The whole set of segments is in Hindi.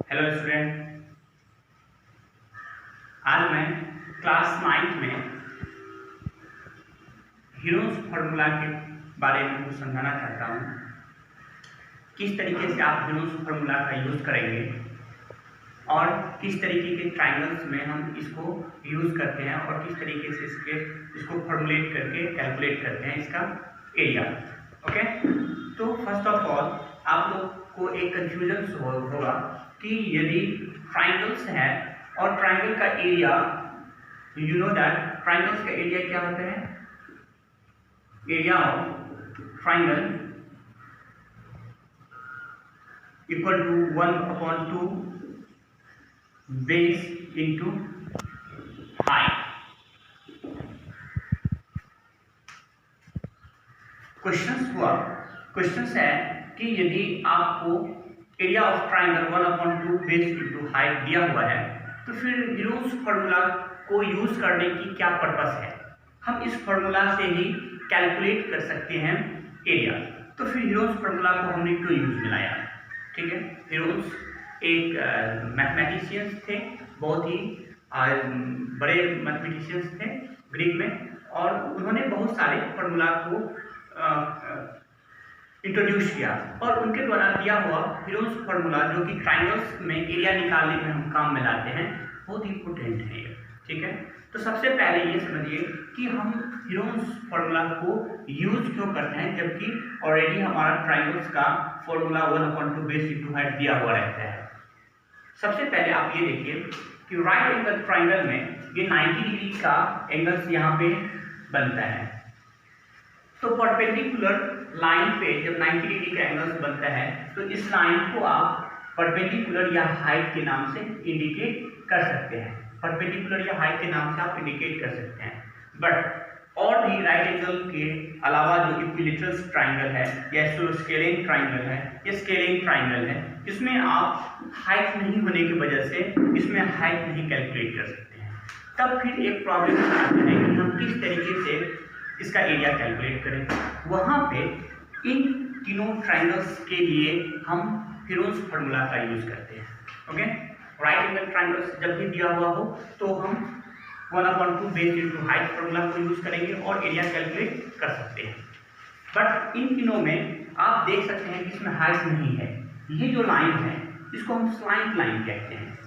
हेलो स्टूडेंट, आज मैं क्लास 9 में हीरोज फार्मूला के बारे में कुछ समझाना चाहता हूँ। किस तरीके से आप हीरोज फार्मूला का यूज़ करेंगे और किस तरीके के ट्राइंगल्स में हम इसको यूज़ करते हैं और किस तरीके से इसको फॉर्मुलेट करके कैलकुलेट करते हैं इसका एरिया। ओके, तो फर्स्ट ऑफ ऑल आप लोग को एक कंफ्यूजन होगा कि यदि ट्राइंगल्स है और ट्राइंगल का area, you know that triangles का एरिया क्या होता है? Area of triangle equal to 1/2 base into height. Questions है कि यदि आपको area of triangle 1/2 base into height दिया हुआ है तो फिर हीरोज फार्मूला को यूज करने की क्या पर्पस है? हम इस फार्मूला से ही कैलकुलेट कर सकते हैं एरिया। तो फिर हीरोज फार्मूला को हमने क्यों यूज में लाया? ठीक है, हीरोज एक मैथमेटिशियंस थे, बहुत ही बड़े मैथमेटिशियंस थे ग्रीक में, और उन्होंने बहुत सारे फार्मूला को इंट्रोड्यूस किया और उनके द्वारा दिया हुआ हीरोज फार्मूला, जो कि ट्राइंगल्स में एरिया निकालने में हम काम में लाते हैं, बहुत ही इंपोर्टेंट है। ठीक है, तो सबसे पहले ये समझिए कि हम हीरोज फार्मूला को यूज क्यों करते हैं, जबकि ऑलरेडी हमारा ट्राइंगल्स का फार्मूला 1/2 बेस इंटू हाइट दिया हुआ रहता है। सबसे पहले आप ये देखिए कि राइट एंगल ट्राइंगल में ये 90 डिग्री का एंगल्स यहाँ पे बनता है। तो परपेंडिकुलर लाइन पे जब 90 डिग्री का एंगल्स बनता है तो इस लाइन को आप परपेंडिकुलर या हाइट के नाम से इंडिकेट कर सकते हैं। परपेंडिकुलर या हाइट के नाम से आप इंडिकेट कर सकते हैं। बट और भी राइट एंगल के अलावा जो इक्विलेटरल ट्राइंगल है या स्केलिंग ट्राइंगल है या स्केलिंग ट्राइंगल है, इसमें आप हाइट नहीं होने की वजह से इसमें हाइट नहीं कैलकुलेट कर सकते हैं। तब फिर एक प्रॉब्लम आती है कि हम किस तरीके से इसका एरिया कैलकुलेट करें। वहाँ पे इन तीनों ट्राइंगल्स के लिए हम हीरोज फार्मूला का यूज करते हैं। ओके, राइट एंगल ट्राइंगल्स जब भी दिया हुआ हो तो हम 1/2 बेस इंटू हाइट फार्मूला को यूज करेंगे और एरिया कैलकुलेट कर सकते हैं। बट इन तीनों में आप देख सकते हैं कि इसमें हाइट नहीं है। ये जो लाइन है इसको हम स्लाइंट लाइन कहते हैं,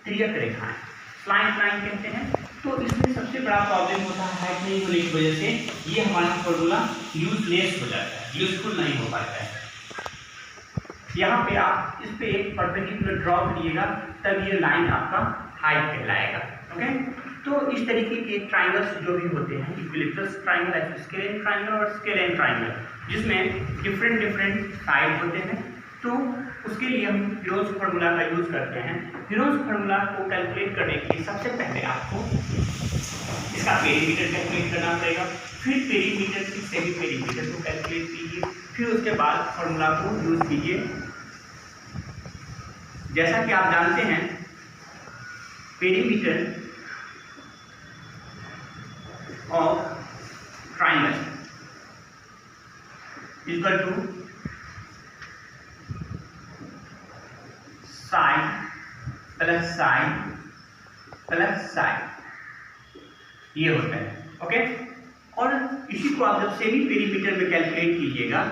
तिर्यक रेखाएं स्लाइंट लाइन कहते हैं। तो इसमें सबसे बड़ा प्रॉब्लम होता है हाइट नहीं होने की वजह से ये हमारा फार्मूला यूजलेस हो जाता है, यूजफुल नहीं हो पाता है। यहाँ पे आप इस पे एक परपेंडिकुलर ड्रॉ करिएगा तब ये लाइन आपका हाइट कहलाएगा। ओके, तो इस तरीके के ट्राइंगल्स जो भी होते हैं, इक्विलेटरल ट्राइंगल, स्केलिंग ट्राइंगल और स्केलिंग ट्राइंगल, जिसमें डिफरेंट साइड होते हैं, तो उसके लिए हम हीरोज फार्मूला का यूज करते हैं। हीरोज फार्मूला को कैलकुलेट करने के लिए सबसे पहले आपको इसका पेरीमीटर कैलकुलेट करना पड़ेगा, फिर पेरीमीटर से सेमी पेरीमीटर को कैलकुलेट कीजिए, फिर उसके बाद फार्मूला को यूज कीजिए। जैसा कि आप जानते हैं perimeter of triangle equal to side plus side plus side, ये होता है। ओके, और इसी को आप जब सेमी पेरीमीटर में कैलकुलेट कीजिएगा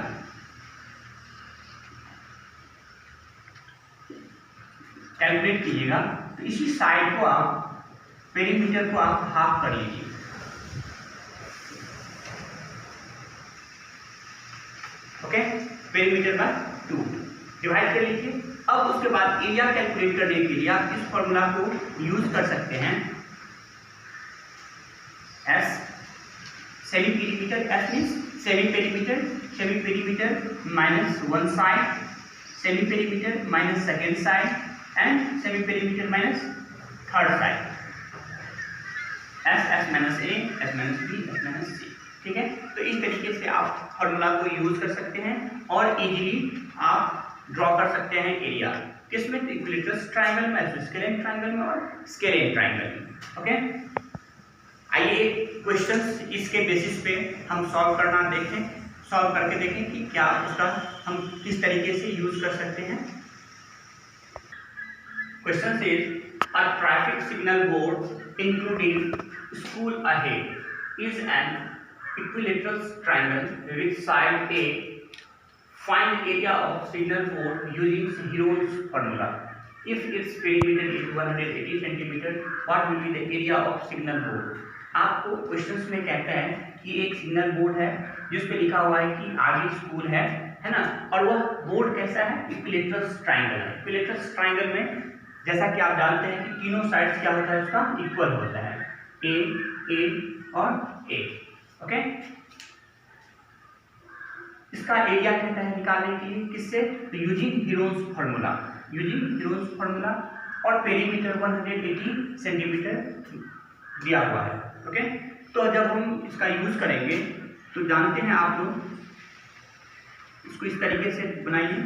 तो इसी साइड को आप पेरीमीटर को आप हाफ कर लीजिए। ओके, पेरीमीटर बाय 2 डिवाइड कर लीजिए। अब उसके बाद एरिया कैलकुलेट करने के लिए आप इस फॉर्मूला को यूज कर सकते हैं। S semi perimeter, S means semi perimeter minus 1 side, semi perimeter minus second side and semi perimeter minus third side. S minus A, S minus B, S minus C. ठीक है, तो इस तरीके से आप फॉर्मूला को यूज कर सकते हैं और इजीली आप ड्रॉ कर सकते हैं एरिया। किसमें? इक्विलेटरल ट्राइंगल में, स्केलिंग ट्राइंगल में और स्केलिंग ट्राइंगल में। ओके, आइए क्वेश्चंस इसके बेसिस पे हम सॉल्व करके देखें कि क्या उसका हम किस तरीके से यूज कर सकते हैं। Question says a traffic signal board including school ahead is an equilateral triangle with side A. Find area of signal board using Heron's formula. If its perimeter is 180 cm, what will be the area of signal board? आपको क्वेश्चंस में कहता है कि एक सिग्नल बोर्ड है जिस पे लिखा हुआ है कि आगे स्कूल है ना, और वह बोर्ड कैसा है? इक्विलेटरल ट्रायंगल है। इक्विलेटरल ट्रायंगल में जैसा कि आप जानते हैं कि तीनों साइड्स क्या होता है, उसका इक्वल होता है, ए और ए। ओके, इसका एरिया कहता है निकालने के लिए किससे? तो using Heron's formula, using Heron's formula, और पेरीमीटर 180 सेंटीमीटर दिया हुआ है। ओके, तो जब हम इसका यूज करेंगे तो जानते हैं आप लोग, इसको इस तरीके से बनाइए,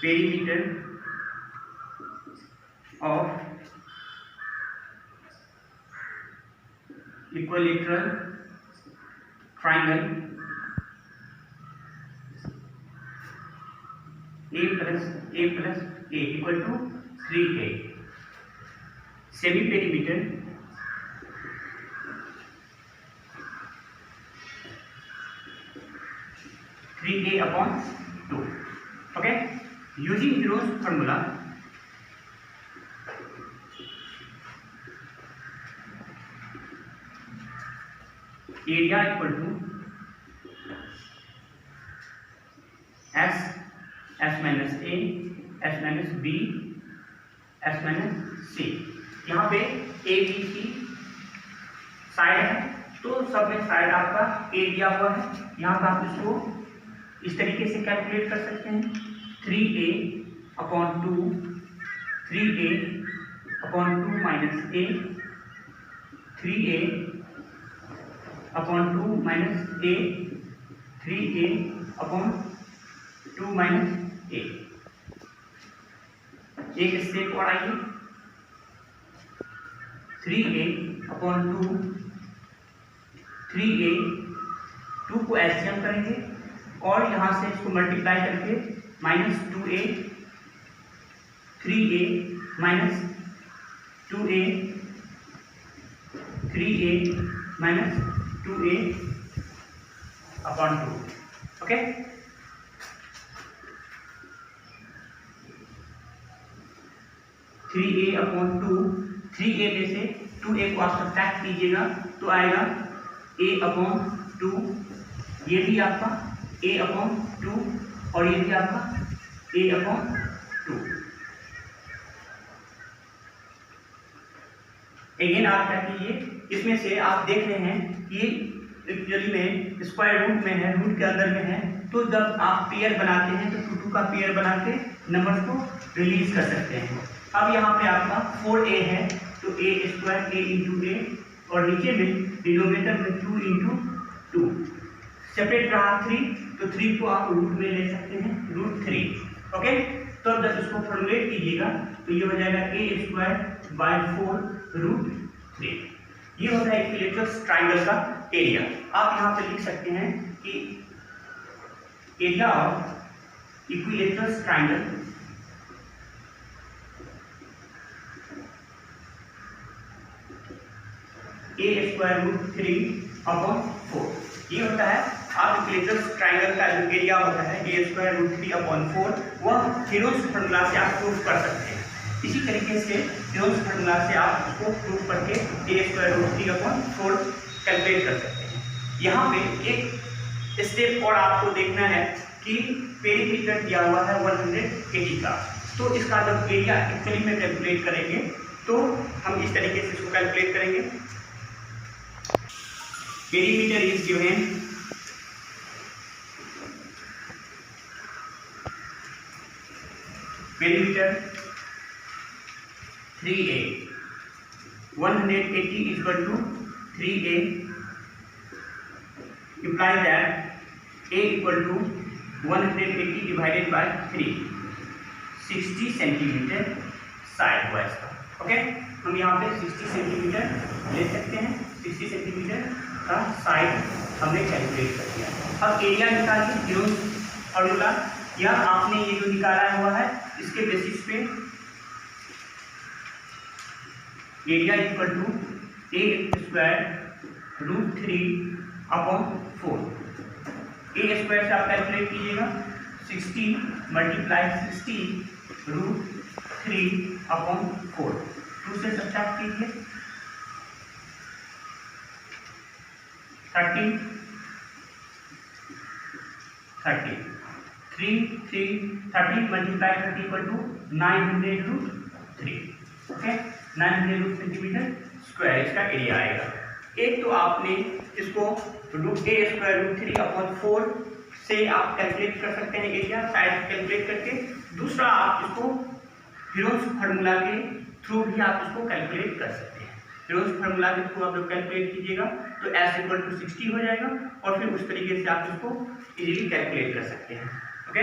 perimeter of equilateral triangle A plus A equal to 3A। Semi perimeter (3A/2). Okay, using Heron's formula area equal to S minus A, S minus B, S minus C। यहाँ पे A B C साइड है, तो सब में साइड आपका A दिया हुआ है। यहाँ पर आप इसको इस तरीके से कैलकुलेट कर सकते हैं, 3A/2 3A/2 minus A, 3A/2 minus A, 3A/2 minus A। एक स्टेप और आइए, 3A/2 3A 2 को एलसीएम करेंगे और यहाँ से इसको मल्टीप्लाई करके -2A 3A minus 2A 3A minus 2A/2। Okay, three A में से 2A को आप सब्ट्रैक्ट कीजिएगा तो आएगा A/2, ये भी आपका A/2 और ये भी आपका A/2। अगेन आप क्या कीजिए, इसमें से आप देख रहे हैं कि एक्चुअली में स्क्वायर रूट में है, रूट के अंदर में है, तो जब आप पेयर बनाते हैं तो 2 का पेयर बना के नंबर्स को रिलीज कर सकते हैं। अब यहाँ पे आपका 4A है तो A² A इंटू A, और नीचे में डिनोमिनेटर में 2 इंटू 2, सेपरेट रहा 3, तो 3 को आप रूट में ले सकते हैं, √3। ओके, तो जब इसको फॉर्मुलेट कीजिएगा तो ये हो जाएगा A²/4 √3। ये होता है इक्विलेटरल ट्रायंगल का एरिया। आप यहाँ पे लिख सकते हैं कि area of equilateral triangle A²√3/4। ये होता है आप इक्विलेटरल ट्रायंगल का जो एरिया होता है A²√3/4, वह हीरोन्स फार्मूला से आप प्रूव कर सकते हैं। इसी तरीके से हीरोन्स फार्मूला से आप उसको प्रूव करके A²√3/4 कैलकुलेट कर सकते हैं। यहाँ पे एक स्टेप और आपको देखना है कि पेरीमीटर दिया हुआ है 180 का, तो इसका जब एरिया एक्चुअली में कैलकुलेट करेंगे तो हम इस तरीके से इसको कैलकुलेट करेंगे। Perimeter is given perimeter 3A 180 is equal to 3A implies that A equal to 180 divided by 3, 60 centimetre side हुआ इसका। ओके, हम यहाँ पे 60 सेंटीमीटर ले सकते हैं, 60 सेंटीमीटर का साइड हमने कैलकुलेट कर दिया। अब एरिया निकालिए हीरोन्स फार्मूला या आपने ये जो निकाला हुआ है इसके बेसिस पे area equal to a square root 3 upon 4। A square से आप कैलकुलेट कीजिएगा 60 मल्टीप्लाई 60 रूट 3 अपॉन 4। 2 से सब्ट्रैक्ट कीजिए 30 multiply 30 equal to 900 root 3। Okay, 900 root centimetre square इसका एरिया आएगा। एक तो आपने इसको root a square root 3 upon 4 से आप कैलकुलेट कर सकते हैं एरिया साइड कैलकुलेट करके। दूसरा आप इसको हीरोज फार्मूला के थ्रू भी आप इसको कैलकुलेट कर सकते हैं। हीरोज फार्मूला के थ्रू आप जब कैलकुलेट कीजिएगा तो एस इक्वल टू 60 हो जाएगा और फिर उस तरीके से आप इसको इजीली कैलकुलेट कर सकते हैं। ओके।